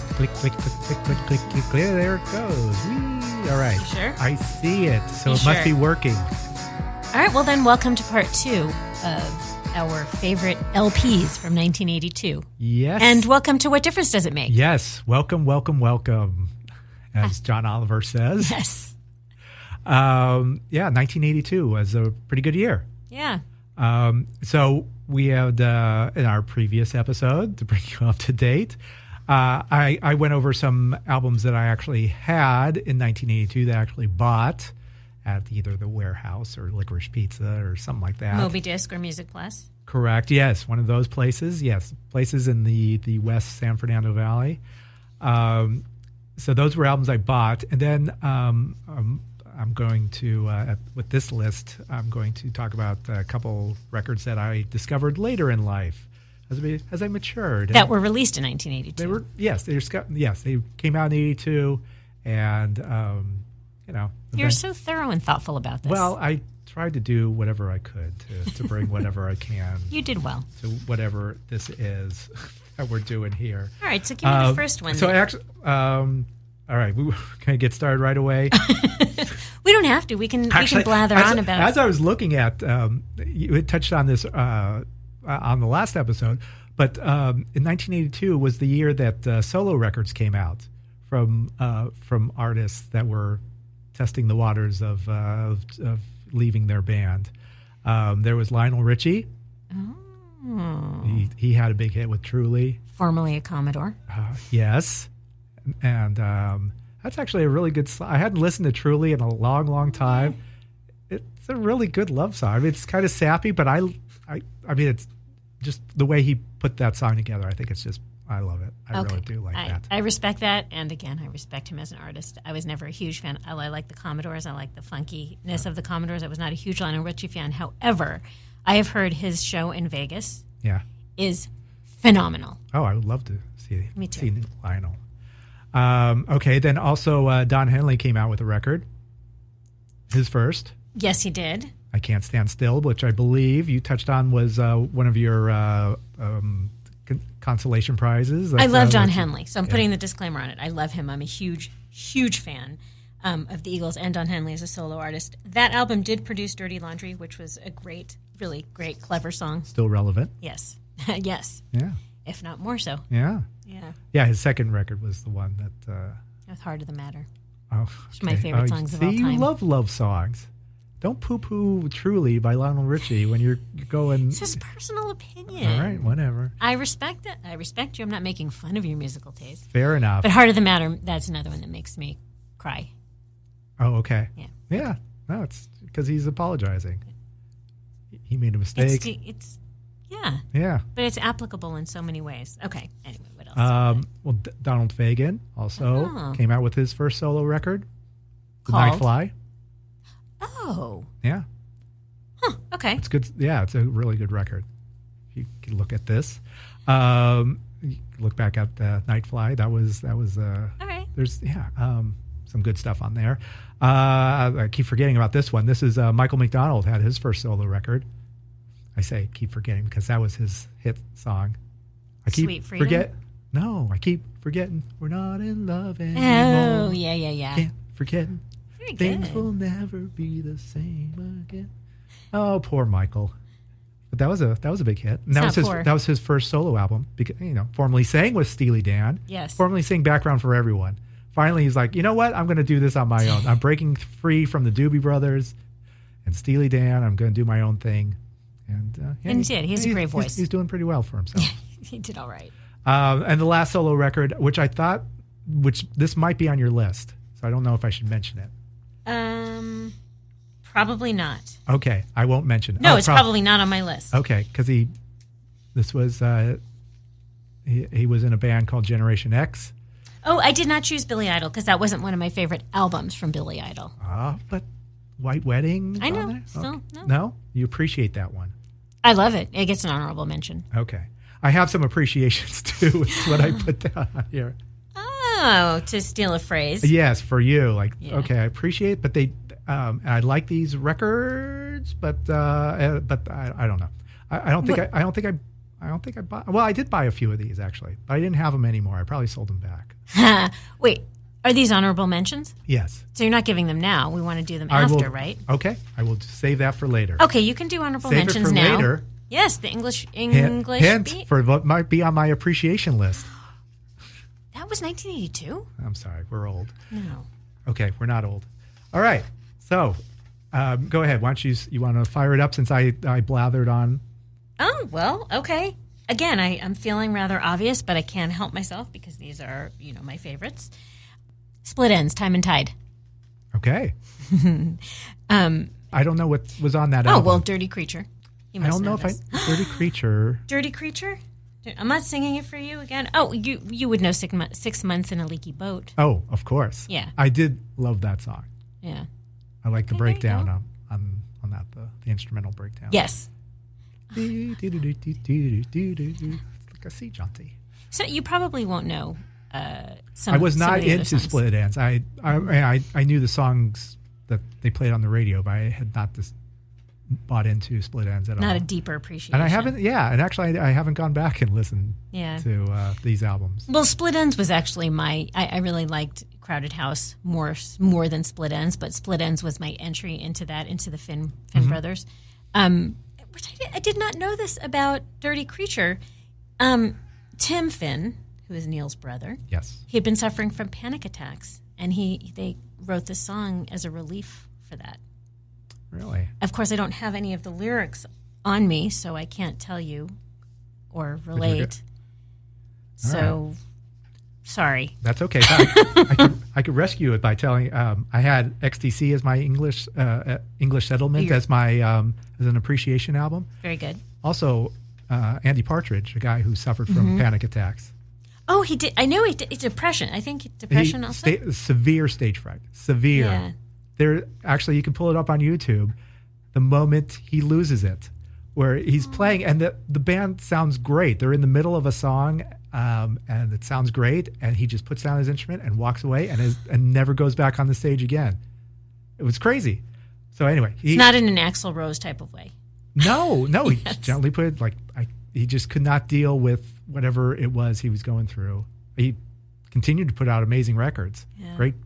click, click, click, click, click, click. There it goes. Whee. All right. You sure? I see it. So You it must sure? be working. All right, well then welcome to part 2 of our favorite LPs from 1982. Yes. And welcome to What Difference Does It Make? Yes. Welcome, welcome, welcome. As John Oliver says. Yes. 1982 was a pretty good year. Yeah. So we had, in our previous episode, to bring you up to date, I went over some albums that I actually had in 1982 that I actually bought at either the Warehouse or Licorice Pizza or something like that. Moby Disc or Music Plus. Correct. Yes. One of those places. Yes. Places in the West San Fernando Valley. So those were albums I bought. And then I'm going to, with this list, I'm going to talk about a couple records that I discovered later in life as I matured. That were released in 1982. They were, they came out in 82. And, You're so thorough and thoughtful about this. Well, I tried to do whatever I could to bring whatever I can. You did well. To whatever this is that we're doing here. All right, so give me the first one. So actually, all right, we can get started right away. We don't have to. We can blather on about it. As I was looking at, you had touched on this on the last episode, but in 1982 was the year that solo records came out from artists that were testing the waters of leaving their band. There was Lionel Richie. Oh. He had a big hit with Truly. Formerly a Commodore. Yes. And that's actually a really good song. I hadn't listened to Truly in a long, long time. It's a really good love song. I mean, it's kind of sappy, but I mean, it's just the way he put that song together. I think it's just, I love it. I really do like that. I respect that. And again, I respect him as an artist. I was never a huge fan. I like the Commodores. I like the funkiness of the Commodores. I was not a huge Lionel Richie fan. However, I have heard his show in Vegas is phenomenal. Oh, I would love to see Lionel. Okay, then also Don Henley came out with a record. His first. Yes, he did. I Can't Stand Still, which I believe you touched on was one of your consolation prizes. I love Don Henley, so I'm putting the disclaimer on it. I love him. I'm a huge, huge fan of the Eagles and Don Henley as a solo artist. That album did produce Dirty Laundry, which was a great, really great, clever song. Still relevant. Yes. Yes. Yeah. If not more so. Yeah. Yeah. Yeah, his second record was the one that... With Heart of the Matter. Oh, okay. It's my favorite songs of all time. See, you love love songs. Don't poo-poo Truly by Lionel Richie when you're going... It's his personal opinion. All right, whatever. I respect it. I respect you. I'm not making fun of your musical taste. Fair enough. But Heart of the Matter, that's another one that makes me cry. Oh, okay. Yeah. Yeah. No, it's because he's apologizing. He made a mistake. Yeah. But it's applicable in so many ways. Okay. Anyway, what else? Well, Donald Fagen also came out with his first solo record, The Night Fly. Oh. Yeah. Huh. Okay. It's good. Yeah, it's a really good record. If you can look at this, look back at Night Fly. That was. All right. There's some good stuff on there. I keep forgetting about this one. This is Michael McDonald had his first solo record. I say keep forgetting because that was his hit song. I keep Sweet Freedom? I keep forgetting we're not in love anymore. Oh, yeah. Can't forget. Very Things good. will never be the same again. Oh, poor Michael. But that was a big hit. And that was his first solo album. Because, formerly sang with Steely Dan. Yes. Formerly sang background for everyone. Finally, he's like, you know what? I'm going to do this on my own. I'm breaking free from the Doobie Brothers and Steely Dan. I'm going to do my own thing. And he did. He has a great voice. He's doing pretty well for himself. He did all right. And the last solo record, which this might be on your list, so I don't know if I should mention it. Probably not. Okay, I won't mention it. No, it's probably not on my list. Okay, because he was in a band called Generation X. Oh, I did not choose Billy Idol because that wasn't one of my favorite albums from Billy Idol. But White Wedding. I know. On there? Still, okay. no. You appreciate that one. I love it. It gets an honorable mention. Okay. I have some appreciations too, is what I put down on here. Oh, to steal a phrase. Yes, for you. Okay, I appreciate, but I like these records, but I don't know. I don't think I don't think I bought. Well, I did buy a few of these actually, but I didn't have them anymore. I probably sold them back. Wait, are these honorable mentions? Yes. So you're not giving them now. We want to do them after, right? Okay, I will save that for later. Okay, you can do honorable save mentions it for now. Later. Yes, the English hint for what might be on my appreciation list. That was 1982? I'm sorry, we're old. No. Okay, we're not old. All right, so go ahead. Why don't you want to fire it up since I blathered on? Oh, well, okay. Again, I'm feeling rather obvious, but I can't help myself because these are, my favorites. Split Enz, Time and Tide. Okay. I don't know what was on that album. Oh, well, Dirty Creature. You must I don't know this. if Dirty Creature. Dirty Creature? I'm not singing it for you again. Oh, you would know 6 months in a leaky boat. Oh, of course. Yeah. I did love that song. Yeah. I like the breakdown on that, the instrumental breakdown. Yes. It's like a sea jaunty. So you probably won't know some. I was not some into Split Enz. I knew the songs that they played on the radio, but I had not bought into Split Enz at all. Not a deeper appreciation. And I haven't. Yeah, and actually, I haven't gone back and listened to these albums. Well, Split Enz was actually I really liked Crowded House more than Split Enz, but Split Enz was my entry into the Finn brothers. Which I did not know this about Dirty Creature. Tim Finn, who is Neil's brother, yes, he had been suffering from panic attacks, and they wrote this song as a relief for that. Really? Of course, I don't have any of the lyrics on me, so I can't tell you or relate. So, right. Sorry. That's okay. I could rescue it by telling. I had XTC as my English Settlement as my as an appreciation album. Very good. Also, Andy Partridge, a guy who suffered from panic attacks. Oh, he did. I know he did. Depression. I think depression also. Severe stage fright. Severe. Yeah. There, actually, you can pull it up on YouTube. The moment he loses it, where he's playing, and the band sounds great. They're in the middle of a song, and it sounds great, and he just puts down his instrument and walks away, and never goes back on the stage again. It was crazy. So anyway, it's not in an Axl Rose type of way. No, he gently put it he just could not deal with whatever it was he was going through. He continued to put out amazing records,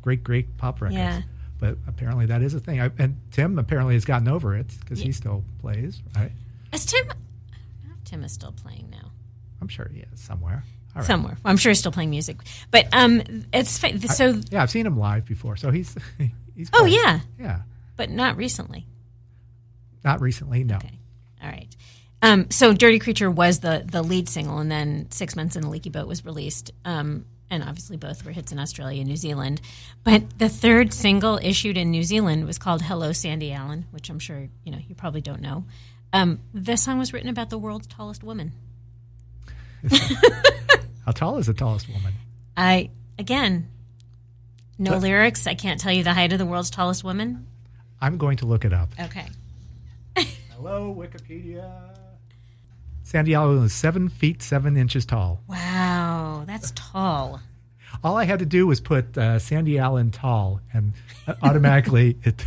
great pop records. Yeah. But apparently that is a thing. And Tim apparently has gotten over it because he still plays, right? Is Tim? I don't know if Tim is still playing now. I'm sure he is somewhere. All right. Somewhere. Well, I'm sure he's still playing music. But it's so. I've seen him live before, so he's. Oh yeah. Yeah. But not recently. Not recently, no. Okay. All right. So Dirty Creature was the lead single, and then 6 months in a leaky boat was released. And obviously both were hits in Australia and New Zealand. But the third single issued in New Zealand was called Hello, Sandy Allen, which I'm sure you probably don't know. This song was written about the world's tallest woman. How tall is the tallest woman? No lyrics. I can't tell you the height of the world's tallest woman. I'm going to look it up. Okay. Hello, Wikipedia. Sandy Allen is 7 feet 7 inches tall. Wow, that's tall. All I had to do was put Sandy Allen tall, and automatically it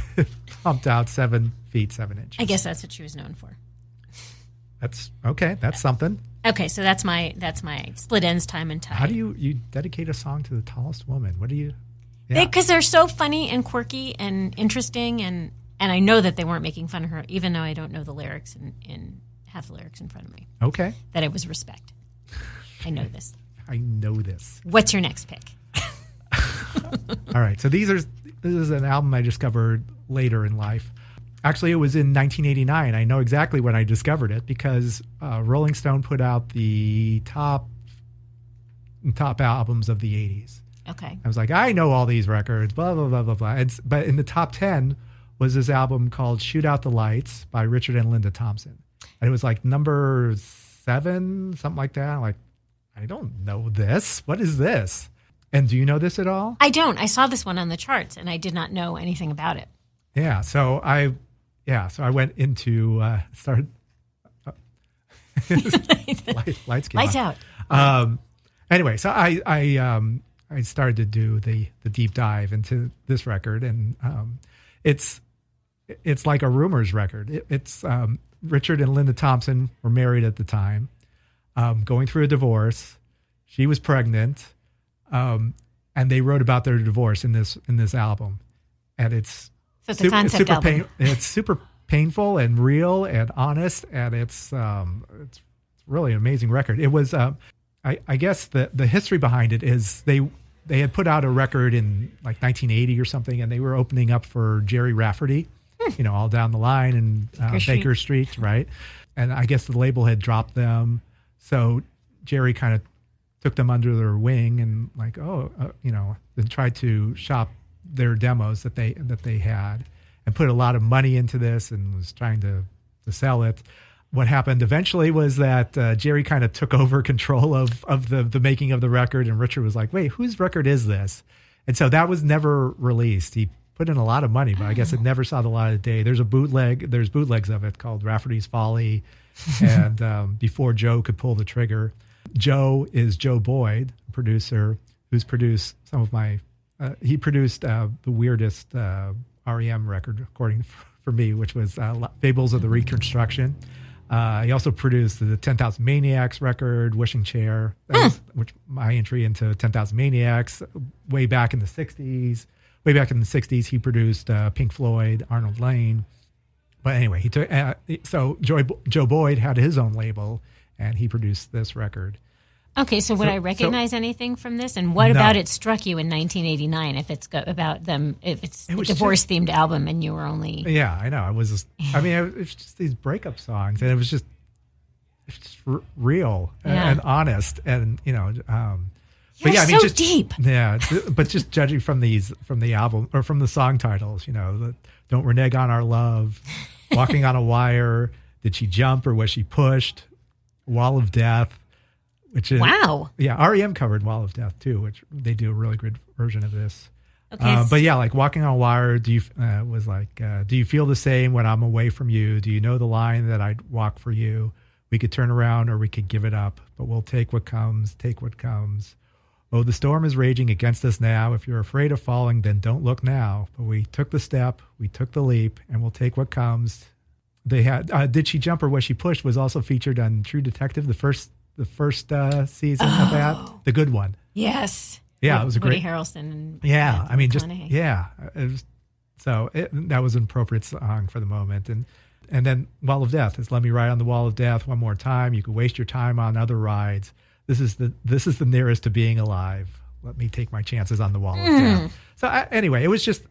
pumped out 7 feet 7 inches. I guess that's what she was known for. That's okay. That's something. Okay, so that's my Split Enz, Time and Tide. How do you dedicate a song to the tallest woman? What do you? Because they're so funny and quirky and interesting, and I know that they weren't making fun of her, even though I don't know the lyrics and have the lyrics in front of me. Okay. That it was respect. I know this. I know this. What's your next pick? All right. So this is an album I discovered later in life. Actually, it was in 1989. I know exactly when I discovered it because Rolling Stone put out the top albums of the 80s. Okay. I was like, I know all these records, blah, blah, blah, blah, blah. But in the top 10 was this album called Shoot Out the Lights by Richard and Linda Thompson. And it was like number 7, something like that. I'm like, I don't know this. What is this? And do you know this at all? I don't. I saw this one on the charts, and I did not know anything about it. Yeah. So I went into started. Lights came Lights on. out. Anyway, so I started to do the deep dive into this record, and it's like a rumors record. It's Richard and Linda Thompson were married at the time. going through a divorce. She was pregnant, and they wrote about their divorce in this album. And it's a concept album. It's super painful and real and honest, and it's really an amazing record. It was, I guess the history behind it is they had put out a record in like 1980 or something, and they were opening up for Jerry Rafferty, all down the line in Baker Street, right? And I guess the label had dropped them, so Jerry kind of took them under their wing and like, then tried to shop their demos that they had and put a lot of money into this and was trying to sell it. What happened eventually was that Jerry kind of took over control of the making of the record, and Richard was like, wait, whose record is this? And so that was never released. He put in a lot of money, but I guess it never saw the light of day. There's bootlegs of it called Rafferty's Folly, and Before Joe Could Pull the Trigger. Joe is Joe Boyd, a producer who's produced some of my, he produced the weirdest REM record, according for me, which was Fables of the Reconstruction. He also produced the 10,000 Maniacs record, Wishing Chair, which my entry into 10,000 Maniacs way back in the 60s. Way back in the 60s, he produced Pink Floyd, Arnold Layne. But anyway, he took so Joe Boyd had his own label, and he produced this record. Okay, so would I recognize anything from this? And what about it struck you in 1989? If it's about them, if it's a divorce-themed album, and you were only I know it was. It was just these breakup songs, and it was just real and honest, and You're but so deep. Yeah, but just judging from the album or from the song titles, Don't Renege on Our Love, Walking on a Wire, Did She Jump or Was She Pushed, Wall of Death, which is REM covered Wall of Death too, which they do a really good version of this. Okay, but yeah, like Walking on a Wire, do you feel the same when I'm away from you? Do you know the line that I'd walk for you? We could turn around or we could give it up, but we'll take what comes, take what comes. Oh, the storm is raging against us now. If you're afraid of falling, then don't look now. But we took the step, we took the leap, and we'll take what comes. They had Did She Jump or Was She Pushed was also featured on True Detective, the first season of that, the good one. Yes. Yeah, it was a great. Woody Harrelson. And that was an appropriate song for the moment. And then Wall of Death is Let Me Ride on the Wall of Death one more time. You could waste your time on other rides. This is the nearest to being alive. Let me take my chances on the Wall of Death. So anyway, it was just,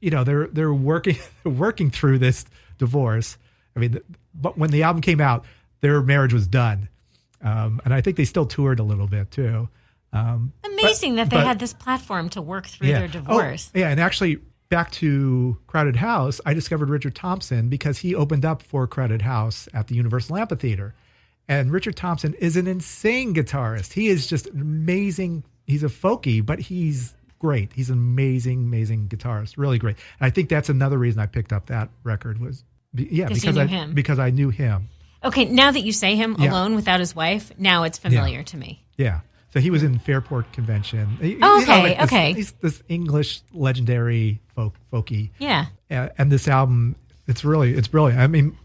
they're working through this divorce. But when the album came out, their marriage was done, and I think they still toured a little bit too. Amazing that they had this platform to work through their divorce. Oh, yeah, and actually, back to Crowded House, I discovered Richard Thompson because he opened up for Crowded House at the Universal Amphitheater. And Richard Thompson is an insane guitarist. He is just amazing. He's a folky, but he's great. He's an amazing, amazing guitarist. Really great. And I think that's another reason I picked up that record was, because I knew him. Okay, now that you say him alone without his wife, now it's familiar to me. Yeah. So he was in Fairport Convention. Okay. He's this English legendary folky. Yeah. And this album, it's brilliant.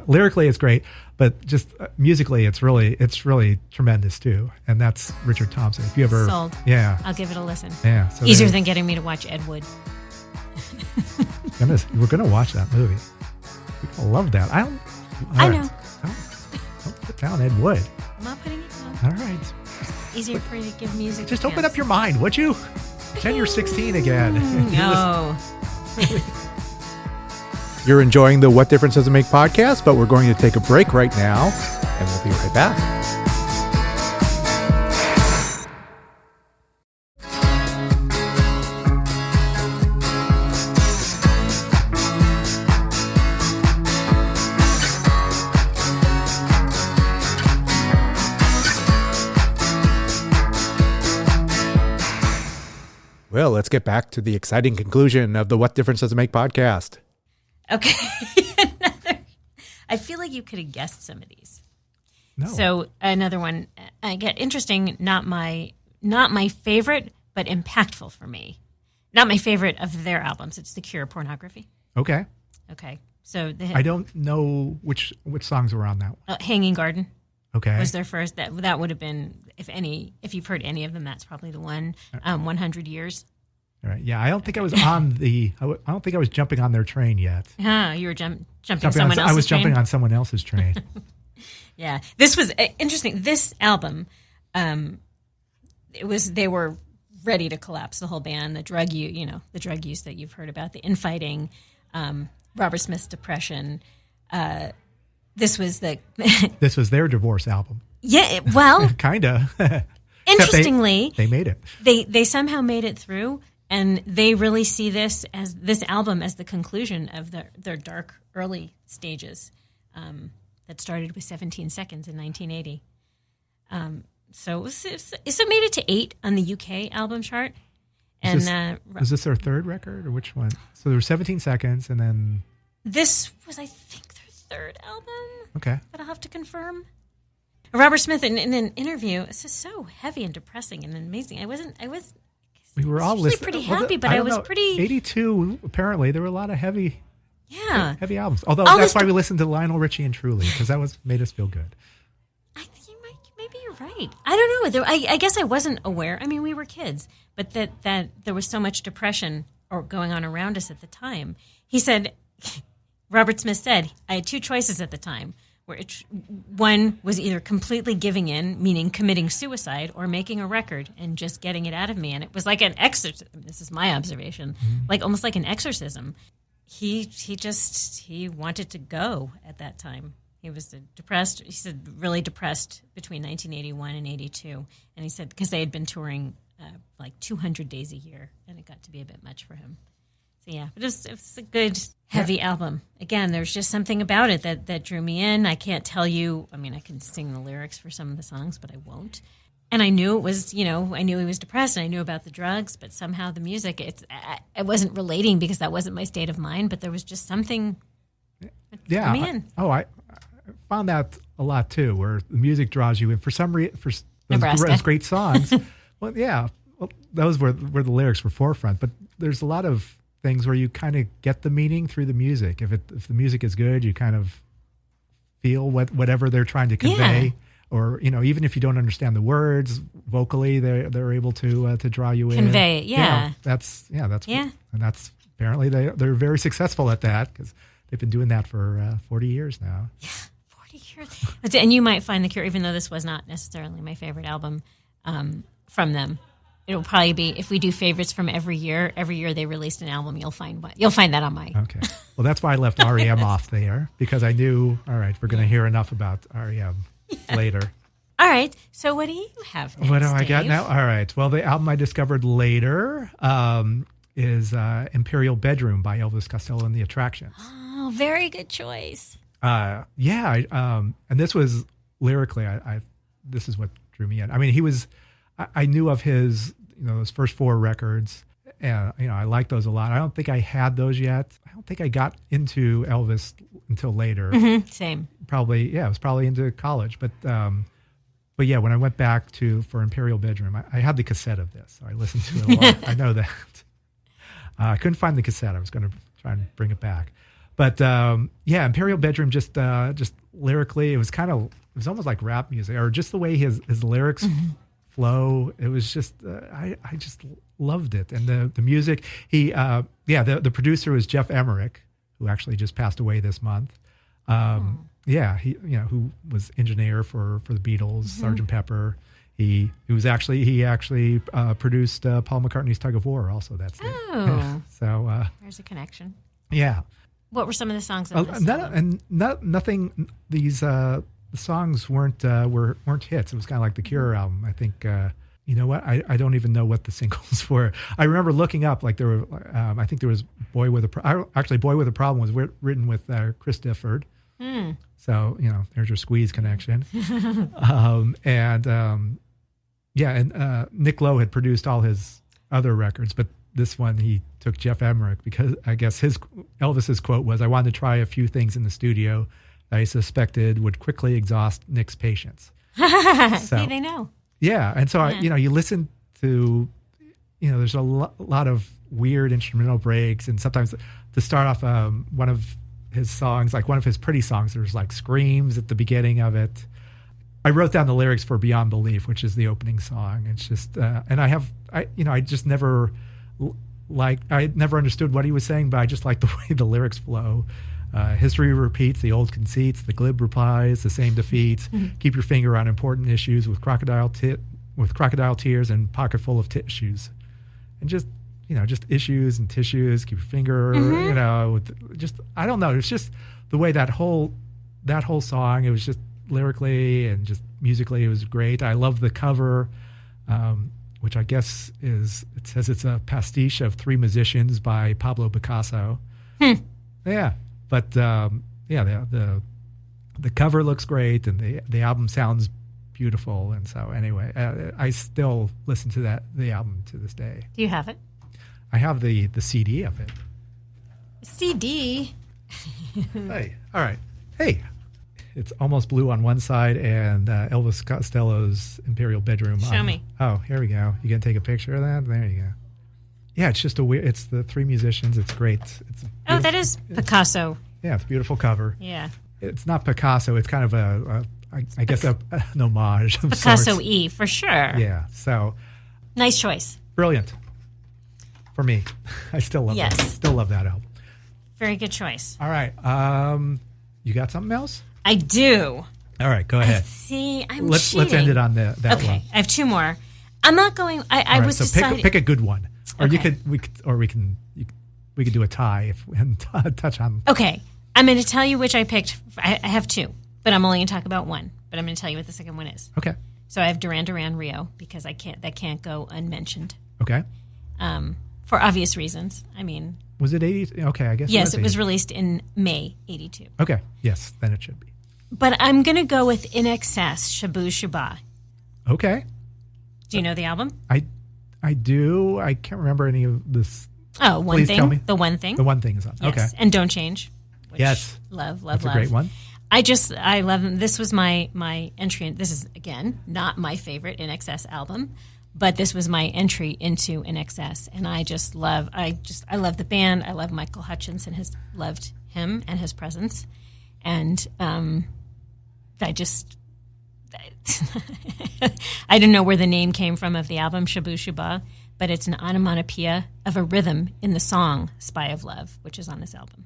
Lyrically it's great, but just musically it's really tremendous too. And that's Richard Thompson. If you ever sold, I'll give it a listen. Yeah, so easier than getting me to watch Ed Wood. We're gonna watch that movie. I love that. I know. Don't put down Ed Wood. I'm not putting it down. All right. Easier for you to give music. Just open up your mind, would you? Pretend you're 16 again. No. You're enjoying the What Difference Does It Make podcast, but we're going to take a break right now, and we'll be right back. Well, let's get back to the exciting conclusion of the What Difference Does It Make podcast. Okay. I feel like you could have guessed some of these. No. So another one, I get interesting, not my favorite, but impactful for me. Not my favorite of their albums. It's The Cure, Pornography. Okay. So I don't know which songs were on that one. Hanging Garden. Okay. Was their first. That would have been, if you've heard any of them, that's probably the one. 100 Years. All right. Yeah, I don't think I was on I don't think I was jumping on their train yet. You were jumping someone else's train? I was jumping on someone else's train. Yeah. This was interesting. This album, they were ready to collapse, the whole band, the drug use that you've heard about, the infighting, Robert Smith's depression. This was this was their divorce album. Yeah, well, kind of. Interestingly, they made it. They somehow made it through, and they really see this album as the conclusion of their dark early stages that started with 17 Seconds in 1980. So it made it to 8 on the UK album chart. And was this their third record, or which one? So there were 17 Seconds, and then this was, I think, their third album. Okay, but I'll have to confirm. Robert Smith in an interview, it's just so heavy and depressing and amazing. We were all listening. Pretty happy, but I was pretty. 82. Apparently, there were a lot of heavy albums. Although that's why we listened to Lionel Richie and Truly, because that made us feel good. I think maybe you're right. I don't know. I guess I wasn't aware. I mean, we were kids, but that there was so much depression going on around us at the time. He said, Robert Smith said, I had two choices at the time. One was either completely giving in, meaning committing suicide, or making a record and just getting it out of me. And it was like an exorcism. This is my observation, almost like an exorcism. He wanted to go at that time. He was depressed. He said really depressed between 1981 and 82. And he said because they had been touring 200 days a year, and it got to be a bit much for him. So yeah, but it was a good, heavy album. Again, there's just something about it that drew me in. I can't tell you. I mean, I can sing the lyrics for some of the songs, but I won't. And I knew it was, I knew he was depressed, and I knew about the drugs, but somehow the music, I wasn't relating because that wasn't my state of mind. But there was just something. Yeah. Drew me in. I found that a lot too, where the music draws you in for some reason. For those great songs. Well, yeah. Well, those were where the lyrics were forefront, but there's a lot of things where you kind of get the meaning through the music. If the music is good, you kind of feel whatever they're trying to convey. Yeah. Or even if you don't understand the words vocally, they're able to draw you in. Convey it, yeah. That's and that's apparently they're very successful at that because they've been doing that for 40 years now. Yeah, 40 years. And you might find The Cure, even though this was not necessarily my favorite album from them. It'll probably be, if we do favorites from every year they released an album, you'll find that on my. Okay. Well, that's why I left REM off there, because I knew, all right, we're going to hear enough about REM later. All right. So what do you have next, what do I Dave? got now? All right. Well, the album I discovered later is Imperial Bedroom by Elvis, Costello and the Attractions. Oh, very good choice. And this was lyrically, this is what drew me in. I mean, I knew of his, those first 4 records, and I like those a lot. I don't think I had those yet. I don't think I got into Elvis until later. Mm-hmm. Same. Probably, it was probably into college. But yeah, when I went back for Imperial Bedroom, I had the cassette of this, so I listened to it a lot. I know that. I couldn't find the cassette. I was going to try and bring it back. But Imperial Bedroom just lyrically, it was almost like rap music, or just the way his lyrics flow. It was just I just loved it, and the music. The producer was Jeff Emmerich, who actually just passed away this month. He who was engineer for the Beatles, Sgt. Pepper. He actually produced Paul McCartney's Tug of War. Also, that's it. So there's a connection. Yeah. What were some of the songs on this? Nothing. These the songs weren't hits. It was kind of like the Cure album. I think. You know what? I don't even know what the singles were. I remember looking up, like there were. I think there was Boy with a Problem was written with Chris Difford. So there's your Squeeze connection. And Nick Lowe had produced all his other records, but this one he took Jeff Emmerich because I guess Elvis's quote was, "I wanted to try a few things in the studio that I suspected would quickly exhaust Nick's patience." See, they know. Yeah, and so you listen to, there's a lot of weird instrumental breaks, and sometimes to start off one of his songs, like one of his pretty songs, there's like screams at the beginning of it. I wrote down the lyrics for Beyond Belief, which is the opening song. It's just, and I just never I never understood what he was saying, but I just like the way the lyrics flow. History repeats the old conceits, the glib replies, the same defeats. Keep your finger on important issues with crocodile tears and pocket full of tissues, and just issues and tissues. Keep your finger, I don't know. It's just the way that whole song. It was just lyrically and just musically, it was great. I love the cover, which I guess it says it's a pastiche of Three Musicians by Pablo Picasso. Yeah. But the cover looks great, and the album sounds beautiful. And so anyway, I still listen to the album to this day. Do you have it? I have the CD of it. CD? Hey, all right. Hey, it's almost blue on one side, and Elvis Costello's Imperial Bedroom. Show me. Oh, here we go. You gonna take a picture of that? There you go. Yeah, it's just it's the Three Musicians. It's great. That is Picasso. Yeah, it's a beautiful cover. Yeah. It's not Picasso. It's kind of I guess an homage of Picasso sorts. E, for sure. Yeah, so. Nice choice. Brilliant. For me. I still love that. Still love that album. Very good choice. All right. You got something else? I do. All right, go ahead. Let's end it on that one. Okay, I have two more. I'm not going. I was deciding. Pick a good one, or okay. we could do a tie and touch on. Okay, I'm going to tell you which I picked. I have two, but I'm only going to talk about one. But I'm going to tell you what the second one is. Okay. So I have Duran Duran Rio because that can't go unmentioned. Okay. For obvious reasons. I mean. Was it 80? Okay, I guess. Yes, it was released in May '82. Okay. Yes, then it should be. But I'm going to go with INXS, Shabu Shaba. Okay. Do you know the album? I do. I can't remember any of this. Oh, One Please Thing. Tell me. The One Thing. The One Thing is on. Yes. Okay. And Don't Change. Which yes. Love. That's a great one. I love them. This was my entry. This is, again, not my favorite INXS album, but this was my entry into INXS. And I love the band. I love Michael Hutchence and loved him and his presence. And I don't know where the name came from of the album, Shabu Shaba, but it's an onomatopoeia of a rhythm in the song Spy of Love, which is on this album.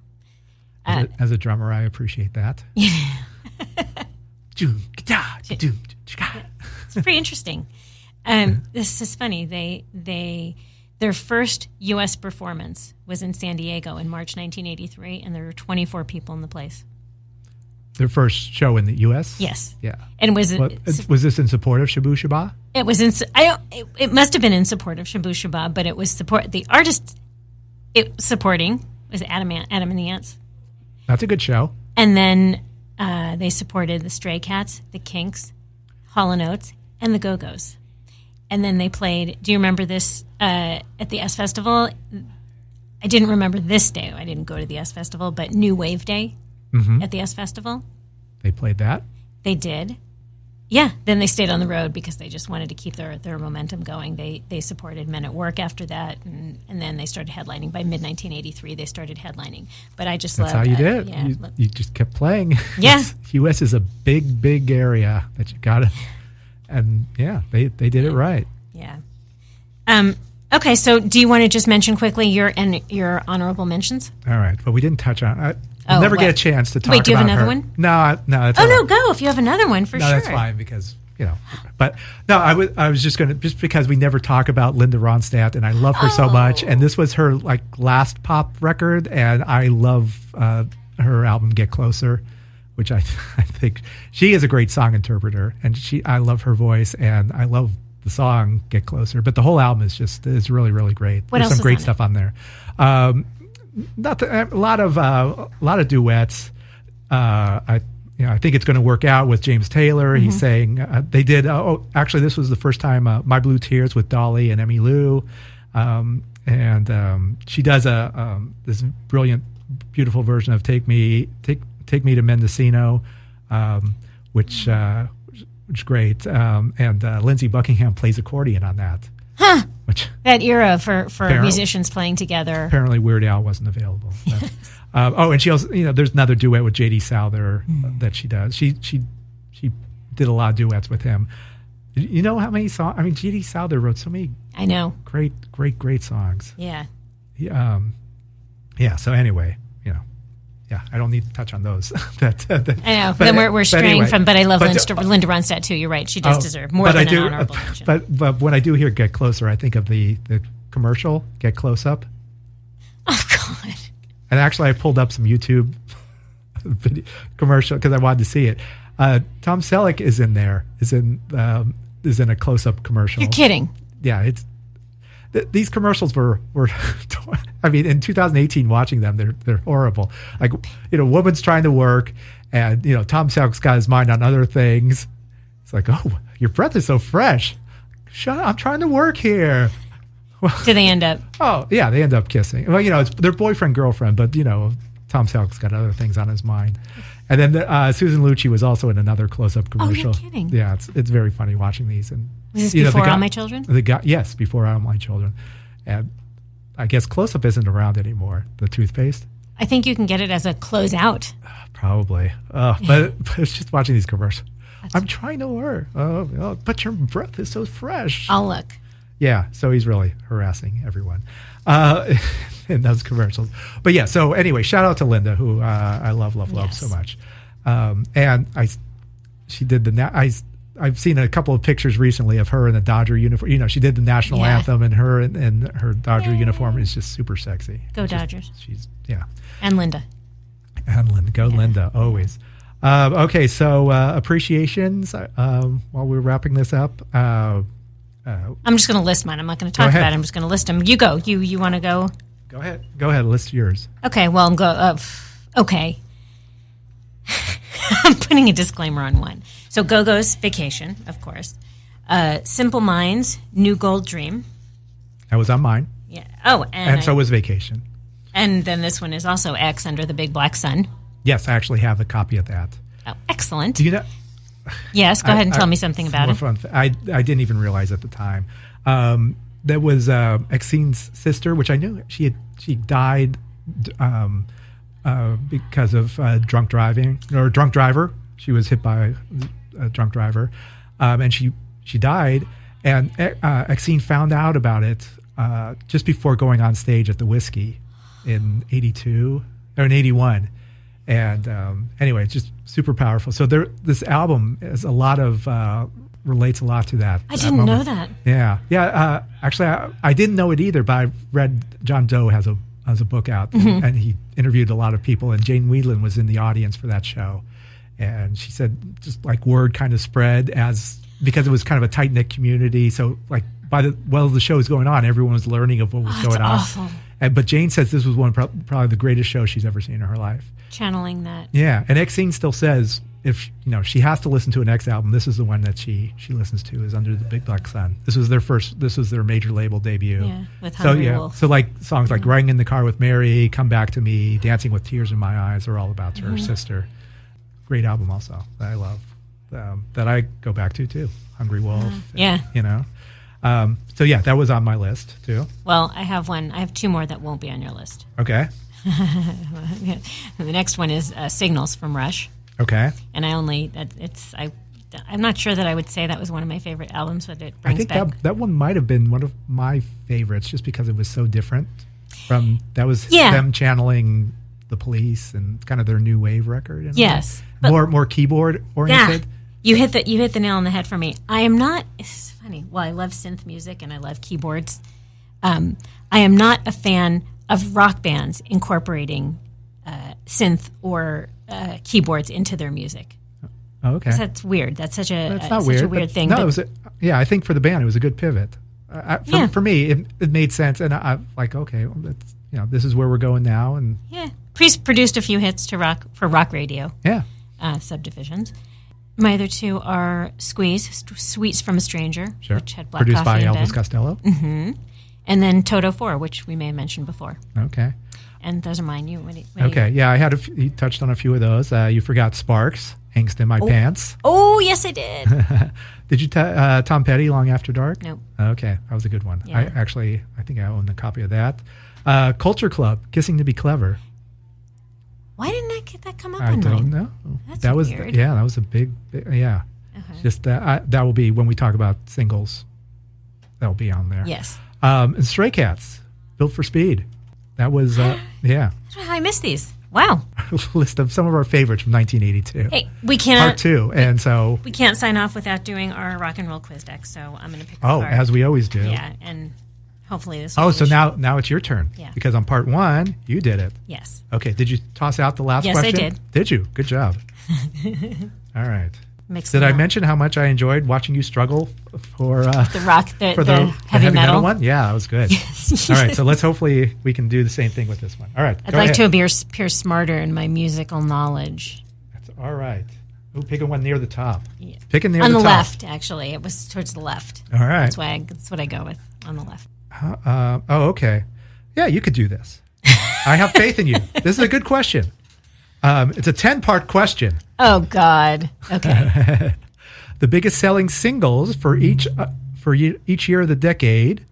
As a drummer, I appreciate that. It's pretty interesting. This is funny. Their first U.S. performance was in San Diego in March 1983, and there were 24 people in the place. Their first show in the U.S.? Yes. Yeah. And was this in support of Shabu Shaba? It was it must have been in support of Shabu Shaba, but it was the artist supporting was Adam and the Ants. That's a good show. And then they supported the Stray Cats, the Kinks, Hall & Oates, and the Go-Go's. And then they played, do you remember this at the S Festival? I didn't remember this day. I didn't go to the S Festival, but New Wave Day at the S Festival. They played that? They did. Yeah. Then they stayed on the road because they just wanted to keep their momentum going. They supported Men at Work after that, and then they started headlining. By mid-1983, they started headlining. But I just That's loved how you did. Yeah. You just kept playing. Yeah. U.S. is a big, big area that you got to... And, yeah, they did it right. Yeah. Okay, so do you want to just mention quickly your honorable mentions? All right, but we didn't touch on... I'll never get a chance to talk about her. Wait, do you have another one? No. That's no, go if you have another one for sure. No, that's fine because, but no, I was just because we never talk about Linda Ronstadt and I love her so much. And this was her last pop record. And I love her album Get Closer, which I think she is a great song interpreter. And I love her voice and I love the song Get Closer. But the whole album is really, really great. There's some great stuff on there. A lot of duets. I think it's going to work out with James Taylor. He's saying they did. Actually, this was the first time My Blue Tears with Dolly and Emmylou, and she does this brilliant, beautiful version of Take Me to Mendocino, which is great. And Lindsey Buckingham plays accordion on that. Huh. That era for musicians playing together. Apparently Weird Al wasn't available. But, and she also, there's another duet with J.D. Souther that she does. She did a lot of duets with him. You know how many songs? I mean, G.D. Souther wrote so many. I know. Great songs. Yeah. Yeah. So anyway, yeah, I don't need to touch on those. I know. Then we're straying from. But I love Linda Ronstadt too. You're right. She does deserve more than an honorable mention. But when I do hear Get Closer, I think of the commercial Get Close Up. Oh God. And actually, I pulled up some YouTube video commercial because I wanted to see it. Tom Selleck is in there. Is in a close-up commercial. You're kidding. Yeah, it's these commercials were. I mean, in 2018, watching them, they're horrible. Like, woman's trying to work, and Tom Selleck's got his mind on other things. It's like, oh, your breath is so fresh. Shut up! I'm trying to work here. Well, do they end up? Oh yeah, they end up kissing. Well, it's their boyfriend girlfriend, but Tom Selleck's got other things on his mind. And then Susan Lucci was also in another close-up commercial. Oh, you're kidding. Yeah, it's very funny watching these. And was this before All My Children? Yes, before All My Children. And I guess close-up isn't around anymore, the toothpaste. I think you can get it as a closeout. Probably. But it's just watching these commercials. I'm trying to work. Oh, but your breath is so fresh. I'll look. Yeah, so he's really harassing everyone in those commercials. But yeah, so anyway, shout out to Linda, who I love so much. And she did I've seen a couple of pictures recently of her in a Dodger uniform. She did the national anthem, and her in her Dodger uniform is just super sexy. Go Dodgers. Yeah. And Linda. Go Linda, always. Okay, so appreciations. While we're wrapping this up. I'm just going to list mine. I'm not going to talk about it. I'm just going to list them. You go. You want to go? Go ahead. List yours. Okay. Well, okay. I'm putting a disclaimer on one. So Go-Go's Vacation, of course. Simple Minds, New Gold Dream. That was on mine. Yeah. Oh, and so was Vacation. And then this one is also X, Under the Big Black Sun. Yes, I actually have a copy of that. Oh, excellent. Do you know? Yes, go ahead and tell me something about it. Fun. I didn't even realize at the time. That was Exine's sister, which I knew she died because of drunk driver. She was hit by a drunk driver, and she died. And Exine found out about it just before going on stage at the Whiskey in '82 or in '81. And anyway, it's just super powerful. So this album is relates a lot to that. I didn't know that. Yeah. Actually, I didn't know it either, but I read John Doe has a book out, and he interviewed a lot of people. And Jane Whelan was in the audience for that show, and she said just like word kind of spread because it was kind of a tight knit community. So like the show was going on, everyone was learning of what was going on. Awful. But Jane says this was probably the greatest show she's ever seen in her life. Channeling that. Yeah, and Exine still says if she has to listen to an X album, this is the one that she listens to is Under the Big Black Sun. This was their major label debut. Yeah, with Hungry Wolf. So like songs like Riding in the Car with Mary, Come Back to Me, Dancing with Tears in My Eyes are all about her sister. Great album also that I love, that I go back to too. Hungry Wolf. Yeah. So yeah, that was on my list too. Well, I have one. I have two more that won't be on your list. Okay. The next one is Signals from Rush. Okay. And I'm not sure that I would say that was one of my favorite albums, but it brings back. that one might have been one of my favorites just because it was so different from them channeling the Police and kind of their new wave record. Yes. More keyboard oriented. Yeah. You hit the nail on the head for me. I am not. It's funny. Well, I love synth music and I love keyboards. I am not a fan of rock bands incorporating synth or keyboards into their music. Oh, okay. That's weird. That's such a weird thing. No, I think for the band it was a good pivot. For me, it made sense, and I like okay, this is where we're going now, and Priest produced a few hits for rock radio. Yeah, subdivisions. My other two are Squeeze, Sweets from a Stranger, which had Black produced Coffee by and Elvis Ben. Costello. Mm-hmm. And then Toto 4, which we may have mentioned before. Okay. And those are mine. Okay. Yeah, I had you touched on a few of those. You forgot Sparks, Angst in My Pants. Oh, yes, I did. Did you Tom Petty, Long After Dark? Nope. Okay, that was a good one. Yeah. I think I own a copy of that. Culture Club, Kissing to Be Clever. Why didn't that come up I on mine? don't know. That was weird. Yeah, that was a big yeah. Just that will be when we talk about singles. That'll be on there. Yes. And Stray Cats, Built for Speed. That was, yeah. I don't know how I missed these. Wow. List of some of our favorites from 1982. Hey, we can't. Part 2. And so. We can't sign off without doing our rock and roll quiz deck, so I'm going to pick a card. As we always do. Yeah, and hopefully this so now it's your turn. Yeah. Because on part 1, you did it. Yes. Okay. Did you toss out the last question? Yes, I did. Did you? Good job. All right. Did I mention how much I enjoyed watching you struggle for the rock, the heavy metal one? Yeah, that was good. Yes. All right, so hopefully we can do the same thing with this one. All right, I'd like to appear smarter in my musical knowledge. That's all right. Ooh, picking one near the top. Yeah. Picking near on the the top. left. Actually, it was towards the left. All right, that's what I go with on the left. Okay. Yeah, you could do this. I have faith in you. This is a good question. It's a 10-part question. Oh God. Okay. The biggest selling singles for each year of the decade,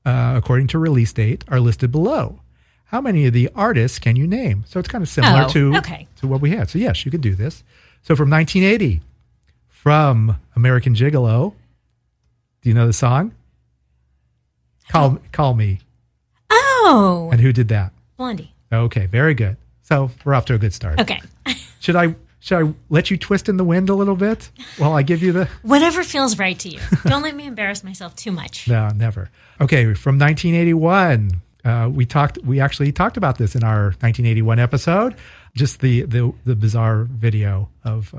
according to release date, are listed below. How many of the artists can you name? So it's kind of similar to what we had. So yes, you could do this. So from 1980, from American Gigolo, do you know the song? Call Me. Oh. And who did that? Blondie. Okay, very good. So we're off to a good start. Okay. Should I let you twist in the wind a little bit while I give you the... Whatever feels right to you. Don't let me embarrass myself too much. No, never. Okay, from 1981, we actually talked about this in our 1981 episode. Just the bizarre video of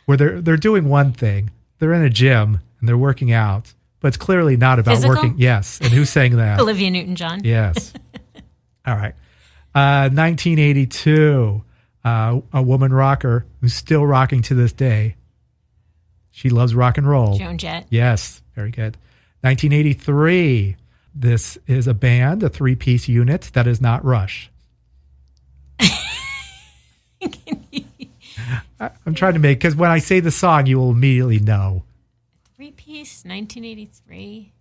where they're doing one thing. They're in a gym and they're working out, but it's clearly not about Physical? Working. Yes, and who's saying that? Olivia Newton-John. Yes. All right. 1982. A woman rocker who's still rocking to this day. She loves rock and roll. Joan Jett. Yes, very good. 1983. This is a band, a 3-piece unit that is not Rush. I'm trying to make, because when I say the song, you will immediately know. 3-piece, 1983.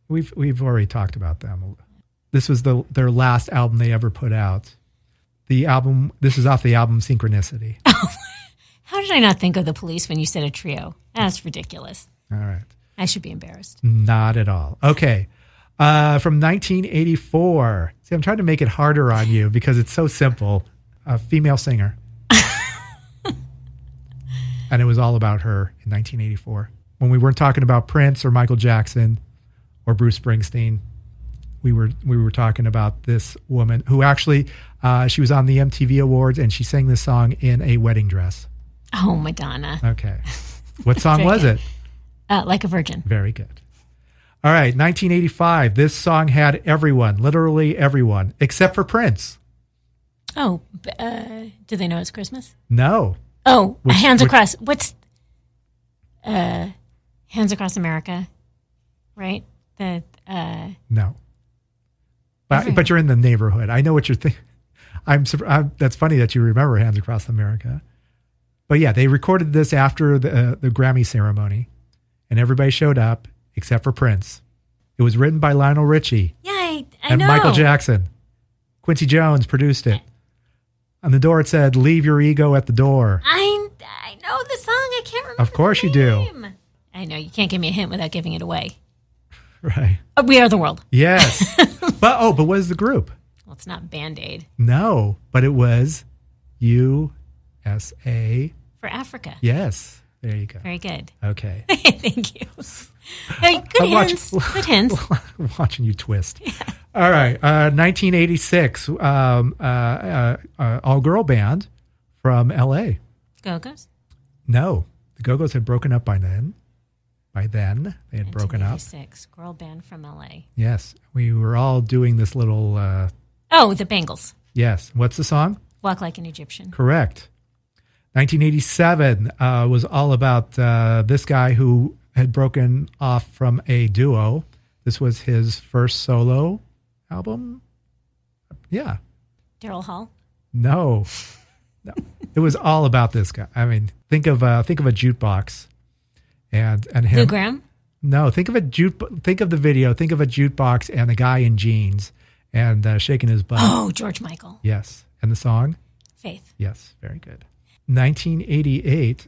We've already talked about them. This was their last album they ever put out. This is off the album Synchronicity. Oh, how did I not think of the Police when you said a trio? That's ridiculous. All right. I should be embarrassed. Not at all. Okay. From 1984. See, I'm trying to make it harder on you because it's so simple. A female singer. And it was all about her in 1984. When we weren't talking about Prince or Michael Jackson or Bruce Springsteen, we were talking about this woman who actually she was on the MTV Awards and she sang this song in a wedding dress. Oh, Madonna. Okay. What song was it? Like a Virgin. Very good. All right, 1985. This song had everyone, literally everyone, except for Prince. Oh, do they know it's Christmas? No. Oh, Hands Across. What's Hands Across America? Right? No. But you're in the neighborhood. I know what you're thinking. That's funny that you remember Hands Across America. But yeah, they recorded this after the Grammy ceremony, and everybody showed up except for Prince. It was written by Lionel Richie. Yeah, I and know. Michael Jackson. Quincy Jones produced it. On the door it said, "Leave your ego at the door." I know the song. I can't remember. Of course you do. I know. You can't give me a hint without giving it away. Right. We Are the World. Yes. but what is the group? Well, it's not Band-Aid. No, but it was USA. For Africa. Yes. There you go. Very good. Okay. Thank you. Hey, good hints. Good hints. Watching you twist. Yeah. All right. 1986, all-girl band from L.A. Go-Go's? No. The Go-Go's had broken up by then. By then, they had broken up. 1986, girl band from L.A. Yes. We were all doing this little... the Bangles. Yes. What's the song? Walk Like an Egyptian. Correct. 1987 was all about this guy who had broken off from a duo. This was his first solo album. Yeah. Daryl Hall? No. It was all about this guy. I mean, think of a jukebox, and him. Lou Gramm? No, think of the video. Think of a jukebox and a guy in jeans and shaking his butt. Oh, George Michael. Yes. And the song? Faith. Yes. Very good. 1988,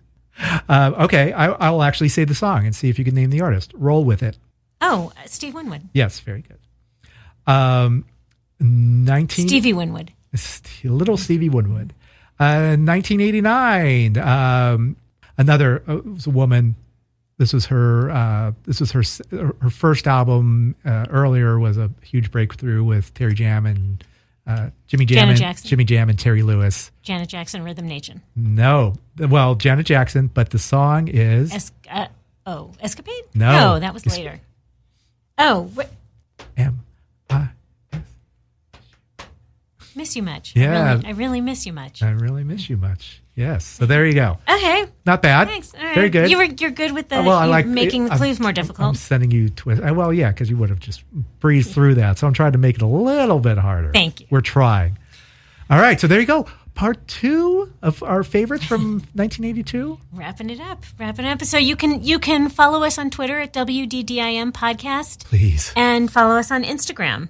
Okay, I'll actually say the song and see if you can name the artist. Roll with it. Oh, Steve Winwood. Yes, very good. Stevie Winwood. Little Stevie Winwood. 1989. Another was a woman. This was her. This was her first album. Earlier was a huge breakthrough with Terry Jam and Jimmy Jam and Terry Lewis. Janet Jackson, Rhythm Nation. No, well, Janet Jackson, but the song is Escapade. No, that was later. Oh, Miss You Much. Yeah, I really miss you much. I really miss you much. Yes. So there you go. Okay. Not bad. Thanks. All right. Very good. You're good with the making the clues more difficult. I'm sending you twists. Well, yeah, because you would have just breezed through that. So I'm trying to make it a little bit harder. Thank you. We're trying. All right. So there you go. Part 2 of our favorites from 1982. Wrapping it up. So you can follow us on Twitter at WDDIM Podcast. Please. And follow us on Instagram.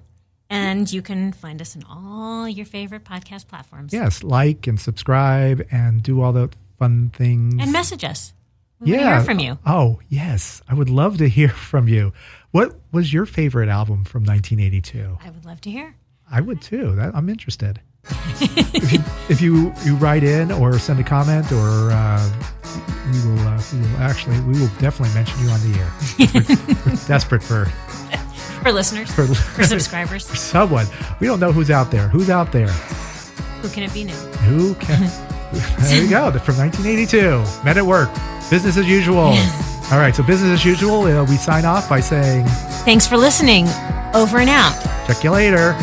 And you can find us on all your favorite podcast platforms. Yes, like and subscribe and do all the fun things. And message us. We want to hear from you. Oh, yes. I would love to hear from you. What was your favorite album from 1982? I would love to hear. I would too. I'm interested. if you write in or send a comment, or we will definitely mention you on the air. We're desperate for listeners, for subscribers, for someone. We don't know who's out there. Who's out there? Who can it be new? Who can? There you go. From 1982. Men at Work. Business as usual. All right. So business as usual. We sign off by saying, thanks for listening. Over and out. Check you later.